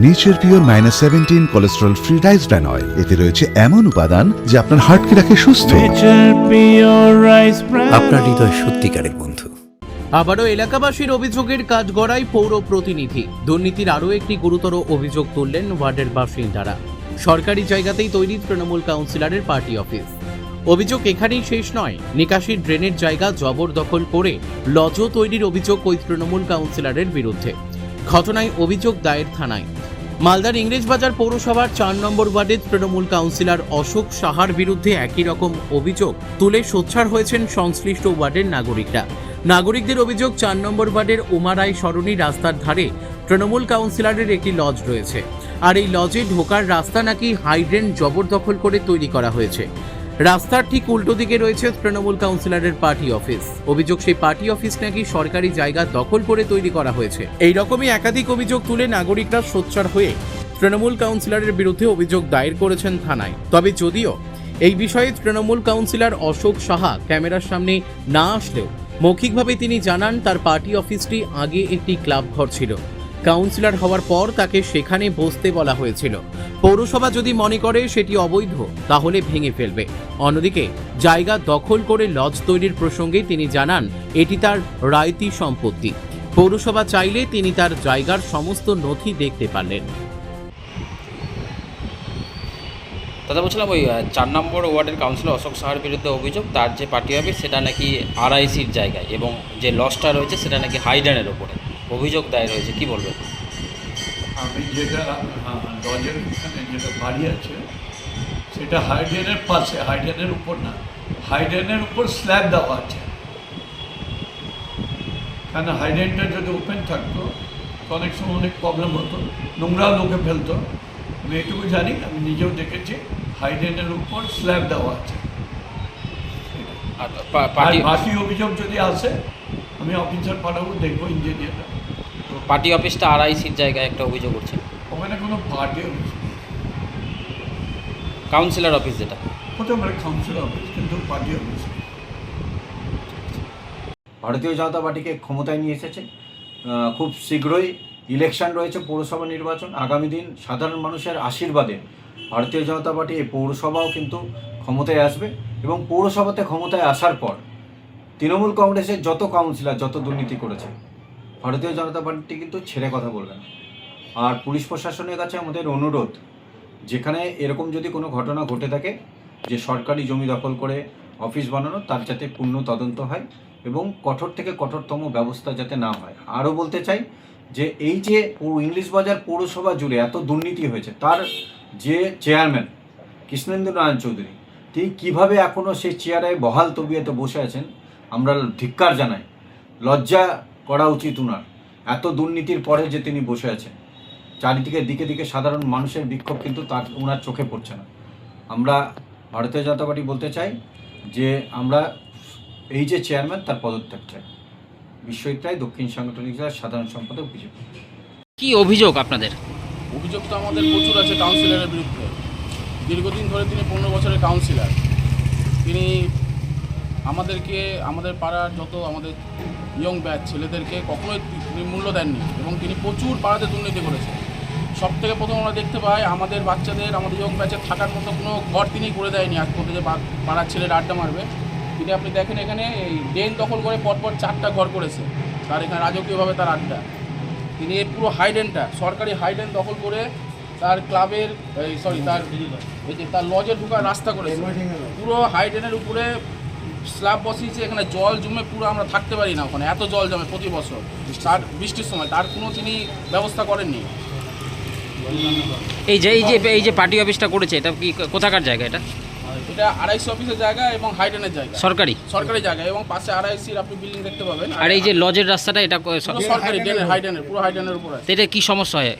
Nature pure -17 cholesterol free rice bran oil, এতে রয়েছে এমন উপাদান যা আপনার হার্টকে রাখে সুস্থ। আপনার হৃদয় সত্যিকারের বন্ধু। আবারও এলাকাবাসীর অভিযোগের কাঠগড়ায় পৌর প্রতিনিধি। দুর্নীতির আরও একটি গুরুতর অভিযোগ তুললেন ওয়ার্ডের বাসিন্দারা। সরকারি জায়গাতেই তৈরি তৃণমূল কাউন্সিলরের পার্টি অফিস। অভিযোগ এখানেই শেষ নয়, নিকাশির ড্রেনের জায়গা জবরদখল করে লজ তৈরির অভিযোগ ওই তৃণমূল কাউন্সিলরের বিরুদ্ধে। ঘটনায় অভিযোগ দায়ের থানায়। মালদার ইংরেজবাজার পৌরসভার 4 নম্বর ওয়ার্ডের তৃণমূল কাউন্সিলর অশোক সাহার বিরুদ্ধে একই রকম অভিযোগ তুলে সোচ্চার হয়েছেন সংশ্লিষ্ট ওয়ার্ডের নাগরিকরা। নাগরিকদের অভিযোগ, 4 নম্বর ওয়ার্ডের উমারাই সরণি রাস্তার ধারে তৃণমূল কাউন্সিলরের একটি লজ রয়েছে, আর এই লজে ঢোকার রাস্তা নাকি হাইড্রেন জবরদখল করে তৈরি করা হয়েছে। রাস্তার ঠিক উল্টো দিকে রয়েছে তৃণমূল কাউন্সিলরের পার্টি অফিস। অভিযোগ, সেই পার্টি অফিস নাকি সরকারি জায়গা দখল করে তৈরি করা হয়েছে। এই রকমই একাধিক অভিযোগ তুলে নাগরিকরা সোচ্চার হয়ে তৃণমূল কাউন্সিলরের বিরুদ্ধে অভিযোগ দায়ের করেছেন থানায়। তবে যদিও এই বিষয়ে তৃণমূল কাউন্সিলর অশোক সাহা ক্যামেরার সামনে না আসলেও মৌখিকভাবে তিনি জানান, তার পার্টি অফিসটি আগে একটি ক্লাব ঘর ছিল। কাউন্সিলর হওয়ার পর তাকে সেখানে বসতে বলা হয়েছিল। পৌরসভা যদি মনে করে সেটি অবৈধ, তাহলে ভেঙে ফেলবে। অন্যদিকে জায়গা দখল করে লজ তৈরির প্রসঙ্গে তিনি জানান, এটি তার রায়তি সম্পত্তি। পৌরসভা চাইলে তিনি তার জায়গার সমস্ত নথি দেখতে পারলেন। দাদা, বলছিলাম ওই 4 নম্বর ওয়ার্ডের কাউন্সিলর অশোক সাহার বিরুদ্ধে অভিযোগ, তার যে পার্টি অফিস সেটা নাকি আরআইসির জায়গায় এবং যে লজটা রয়েছে সেটা নাকি হাইড্রেনের ওপরে অভিযোগ দায়ের হয়েছে, কি বলবেন? আমি যেটা লজের এখানে যেটা বাড়ি আছে সেটা হাইড্রেনের পাশে, হাইড্রেনের উপর না, হাইড্রেনের উপর স্ল্যাব দেওয়া আছে। কেন হাইড্রেনটা যদি ওপেন থাকতো তো অনেক সময় অনেক প্রবলেম হতো, নোংরাও লোকে ফেলতো। আমি এটুকু জানি, আমি নিজেও দেখেছি হাইড্রেনের উপর স্ল্যাব দেওয়া আছে। আর আর পার্টি বাকি অভিযোগ যদি আসে আমি অফিসার পাঠাবো, দেখবো ইঞ্জিনিয়াররা। পার্টি অফিসটা আরআইসির জায়গায় একটা অভিযোগ করছে, ওখানে কোনো পার্টি অফিস, কাউন্সিলর অফিস যেটা হতে পারে কাউন্সিলর অফিস, কিন্তু পার্টি অফিস। ভারতীয় জনতা পার্টিকে ক্ষমতায় নিয়ে এসেছে। খুব শীঘ্রই ইলেকশন রয়েছে, পৌরসভা নির্বাচন। আগামী দিন সাধারণ মানুষের আশীর্বাদে ভারতীয় জনতা পার্টি এই পৌরসভাও কিন্তু ক্ষমতায় আসবে, এবং পৌরসভাতে ক্ষমতায় আসার পর তৃণমূল কংগ্রেসের যত কাউন্সিলর যত দুর্নীতি করেছে ভারতীয় জনতা পার্টি কিন্তু ছেড়ে কথা বলবে না। আর পুলিশ প্রশাসনের কাছে আমাদের অনুরোধ, যেখানে এরকম যদি কোনো ঘটনা ঘটে থাকে যে সরকারি জমি দখল করে অফিস বানানো, তার যাতে পূর্ণ তদন্ত হয় এবং কঠোর থেকে কঠোরতম ব্যবস্থা যাতে না হয়। আরও বলতে চাই যে এই যে ইংলিশবাজার পৌরসভা জুড়ে এত দুর্নীতি হয়েছে, তার যে চেয়ারম্যান কৃষ্ণেন্দু নারায়ণ চৌধুরী, তিনি কীভাবে এখনও সেই চেয়ারে বহাল তবিয়তে বসে আছেন, আমরা ধিক্কার জানাই। লজ্জা করা উচিত উনার, এত দুর্নীতির পরে যে তিনি বসে আছেন। চারিদিকে দিকে দিকে সাধারণ মানুষের বিক্ষোভ কিন্তু তার ওনার চোখে পড়ছে না। আমরা ভারতীয় জনতা পার্টি বলতে চাই যে আমরা এই যে চেয়ারম্যান তার পদত্যাগ চাই। বিশ্বজিৎ রায়, দক্ষিণ সাংগঠনিক জেলার সাধারণ সম্পাদক, বিজেপি। কি অভিযোগ আপনাদের? অভিযোগ তো আমাদের প্রচুর আছে কাউন্সিলরের বিরুদ্ধে। দীর্ঘদিন ধরে তিনি 15 বছরের কাউন্সিলর। তিনি আমাদেরকে, আমাদের পাড়ার যত আমাদের ইয়ং ব্যাচ ছেলেদেরকে কখনোই তিনি মূল্য দেননি, এবং তিনি প্রচুর পাড়াতে দুর্নীতি করেছেন। সব থেকে প্রথম আমরা দেখতে পাই আমাদের বাচ্চাদের, আমাদের ইয়ং ব্যাচের থাকার মতো কোনো ঘর তিনি করে দেয়নি। আজ পর্যন্ত যে পাড়ার ছেলেরা আড্ডা মারবে, তিনি আপনি দেখেন এখানে এই ড্রেন দখল করে পরপর 4টা ঘর করেছে, তার এখানে রাজকীয়ভাবে তার আড্ডা। তিনি এই পুরো হাইড্রেনটা, সরকারি হাইড্রেন দখল করে তার ক্লাবের তার লজে ঢোকার রাস্তা করেছে। পুরো হাইড্রেনের উপরে স্ল্যাব বসিয়েছে, এখানে জল জমে পুরো আমরা থাকতে পারি না, ওখানে এত জল জমে প্রতি বছর তার বৃষ্টির সময়, তার কোনো তিনি ব্যবস্থা করেননি। এই যে পার্টি অফিসটা করেছে, এটা কি কোথাকার জায়গা? এটা আরআইসি অফিসের জায়গা এবং হাইড্রেনের জায়গা, সরকারি জায়গা, এবং পাশে আরআইসির আপনি বিল্ডিং দেখতে পাবেন। আর এই যে লজের রাস্তাটা, এটা সরকারি ড্রেনের, হাইড্রেনের, পুরো হাইড্রেনের উপরে। এটা কি সমস্যা হয়?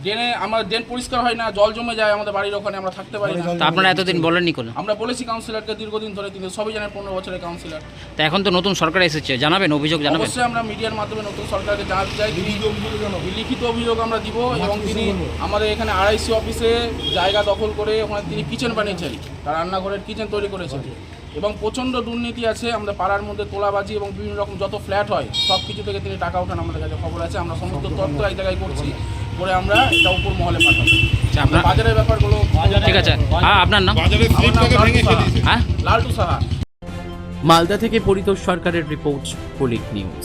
ড্রেনে আমার ড্রেন পরিষ্কার হয় না, জল জমে যায় আমাদের বাড়ির ওখানে, আমরা থাকতে পারি না। তা আপনারা এতদিন বলেননি কোনো? আমরা বলেছি কাউন্সিলরকে দীর্ঘদিন ধরে, তিনি সবই জানেন, 15 বছরের কাউন্সিলর। তা এখন তো নতুন সরকার এসেছে, জানাবেন, অভিযোগ জানাবেন? অবশ্যই আমরা মিডিয়ার মাধ্যমে নতুন সরকারকে জানাতে চাই। লিখিত অভিযোগ আমরা দিব, এবং তিনি আমাদের এখানে আরআইসি অফিসে জায়গা দখল করে ওখানে তিনি কিচেন বানিয়েছেন, তার রান্নাঘরের কিচেন তৈরি করেছেন, এবং প্রচণ্ড দুর্নীতি আছে আমাদের পাড়ার মধ্যে। তোলাবাজি এবং বিভিন্ন রকম যত ফ্ল্যাট হয় সব কিছু থেকে তিনি টাকা ওঠান, আমাদের কাছে খবর আছে। আমরা সমস্ত তথ্য এক জায়গায় করছি, করে আমরা এটা উপর মহলে পাঠাবো। আচ্ছা, আপনার বাজারের ব্যাপারগুলো ঠিক আছে। আপনার নাম? আমার নাম লালটু সাহা। হ্যাঁ, লালটু সাহা। মালদা থেকে পরিতোষ সরকারের রিপোর্ট, কুলিক নিউজ।